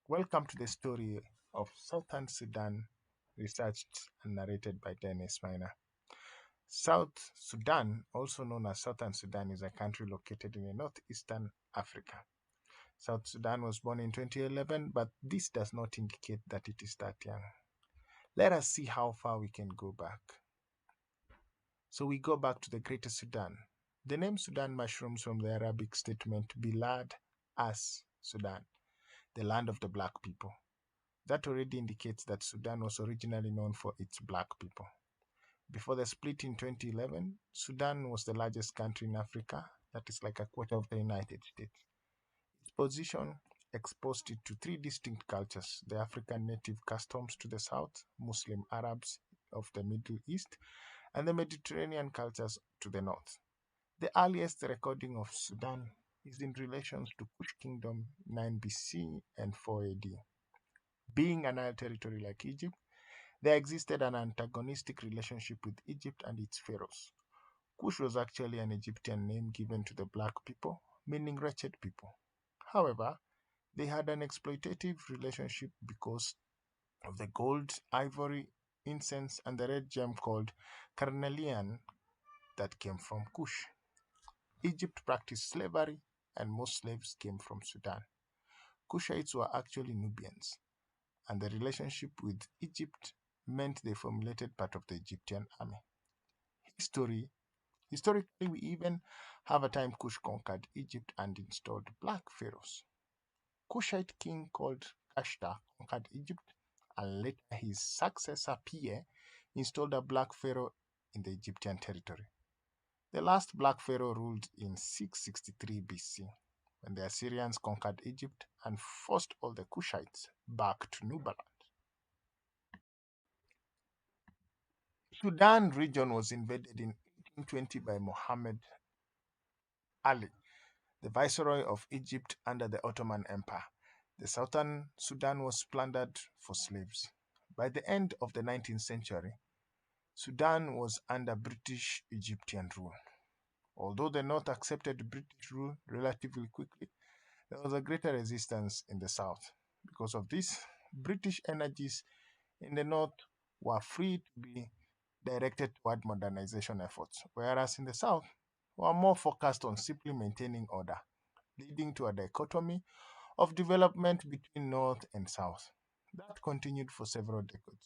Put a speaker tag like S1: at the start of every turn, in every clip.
S1: Welcome to the story of Southern Sudan, researched and narrated by Dennis Miner. South Sudan, also known as Southern Sudan, is a country located in northeastern Africa. South Sudan was born in 2011, but this does not indicate that it is that young. Let us see how far we can go back. So we go back to the Greater Sudan. The name Sudan mushrooms from the Arabic statement Bilad as Sudan, the land of the black people. That already indicates that Sudan was originally known for its black people. Before the split in 2011, Sudan was the largest country in Africa, that is like a quarter of the United States. Its position exposed it to three distinct cultures: the African native customs to the south, Muslim Arabs of the Middle East, and the Mediterranean cultures to the north. The earliest recording of Sudan is in relation to Kush Kingdom 9 BC and 4 AD. Being a Nile territory like Egypt, there existed an antagonistic relationship with Egypt and its pharaohs. Kush was actually an Egyptian name given to the black people, meaning wretched people. However, they had an exploitative relationship because of the gold, ivory, incense, and the red gem called carnelian that came from Kush. Egypt practiced slavery, and most slaves came from Sudan. Kushites were actually Nubians, and the relationship with Egypt meant they formulated part of the Egyptian army. History Historically, we even have a time Kush conquered Egypt and installed black pharaohs. Kushite king called Kashta conquered Egypt, and later his successor Pie installed a black pharaoh in the Egyptian territory. The last black pharaoh ruled in 663 BC when the Assyrians conquered Egypt and forced all the Kushites back to Nubaland. Sudan region was invaded in 1820 by Muhammad Ali, the viceroy of Egypt under the Ottoman Empire. The southern Sudan was plundered for slaves. By the end of the 19th century, Sudan was under British Egyptian rule. Although the North accepted British rule relatively quickly, there was a greater resistance in the South. Because of this, British energies in the North were free to be directed toward modernization efforts, whereas in the South, were more focused on simply maintaining order, leading to a dichotomy of development between North and South. That continued for several decades.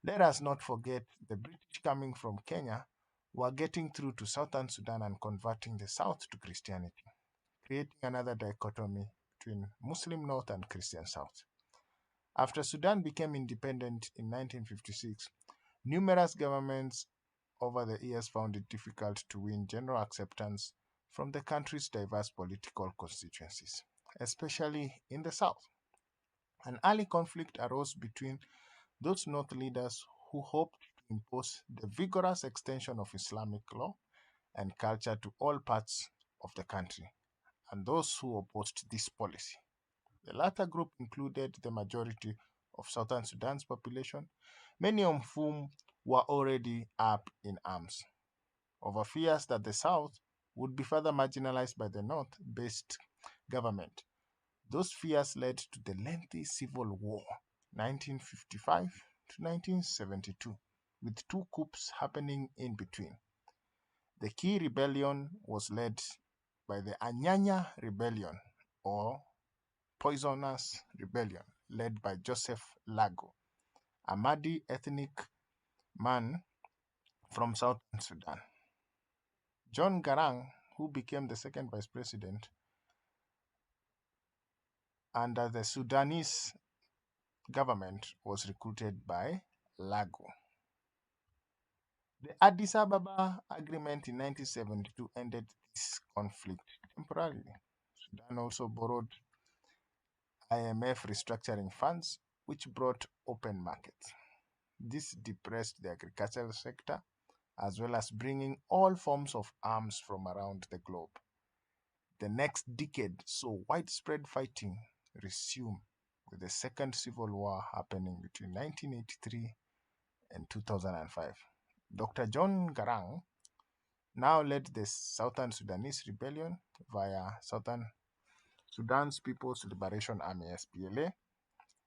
S1: Let us not forget the British coming from Kenya were getting through to southern Sudan and converting the South to Christianity, creating another dichotomy between Muslim North and Christian South. After Sudan became independent in 1956, numerous governments over the years found it difficult to win general acceptance from the country's diverse political constituencies, especially in the south. An early conflict arose between those North leaders who hoped to impose the vigorous extension of Islamic law and culture to all parts of the country, and those who opposed this policy. The latter group included the majority of southern Sudan's population, many of whom were already up in arms, over fears that the South would be further marginalized by the North based government. Those fears led to the lengthy Civil War, 1955 to 1972, with two coups happening in between. The key rebellion was led by the Anyanya Rebellion, or Poisonous Rebellion, led by Joseph Lago, a Mahdi ethnic man from southern Sudan. John Garang, who became the second vice president under the Sudanese government, was recruited by Lago. The Addis Ababa Agreement in 1972 ended this conflict temporarily. Sudan also borrowed IMF restructuring funds, which brought open markets. This depressed the agricultural sector as well as bringing all forms of arms from around the globe. The next decade saw widespread fighting resume, with the Second Civil War happening between 1983 and 2005. Dr. John Garang now led the Southern Sudanese Rebellion via Southern Sudan's People's Liberation Army SPLA,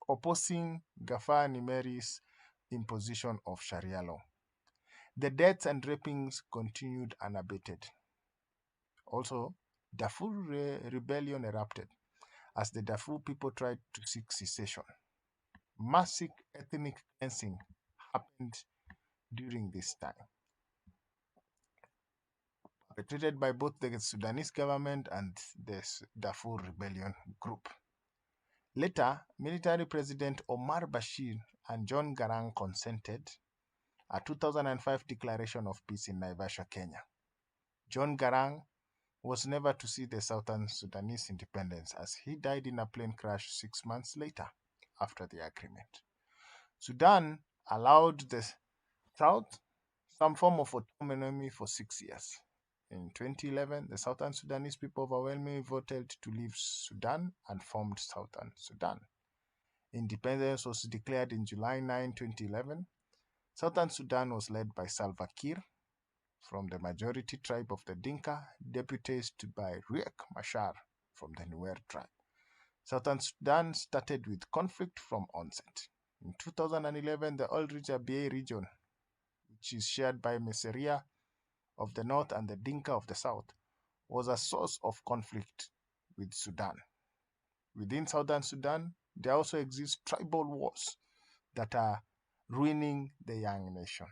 S1: opposing Gafar Nimeri's imposition of Sharia law. The deaths and rapings continued unabated. Also, Darfur rebellion erupted as the Darfur people tried to seek secession. Massive ethnic cleansing happened during this time, perpetrated by both the Sudanese government and the Darfur rebellion group. Later, military President Omar Bashir and John Garang consented a 2005 declaration of peace in Naivasha, Kenya. John Garang was never to see the Southern Sudanese independence as he died in a plane crash 6 months later after the agreement. Sudan allowed the South some form of autonomy for 6 years. In 2011, the Southern Sudanese people overwhelmingly voted to leave Sudan and formed Southern Sudan. Independence was declared in July 9, 2011. Southern Sudan was led by Salva Kiir from the majority tribe of the Dinka, deputized by Riek Machar from the Nuer tribe. Southern Sudan started with conflict from onset. In 2011, the Old-Rich Abyei region, which is shared by Meseria of the north and the Dinka of the south, was a source of conflict with Sudan. Within Southern Sudan, there also exist tribal wars that are ruining the young nation.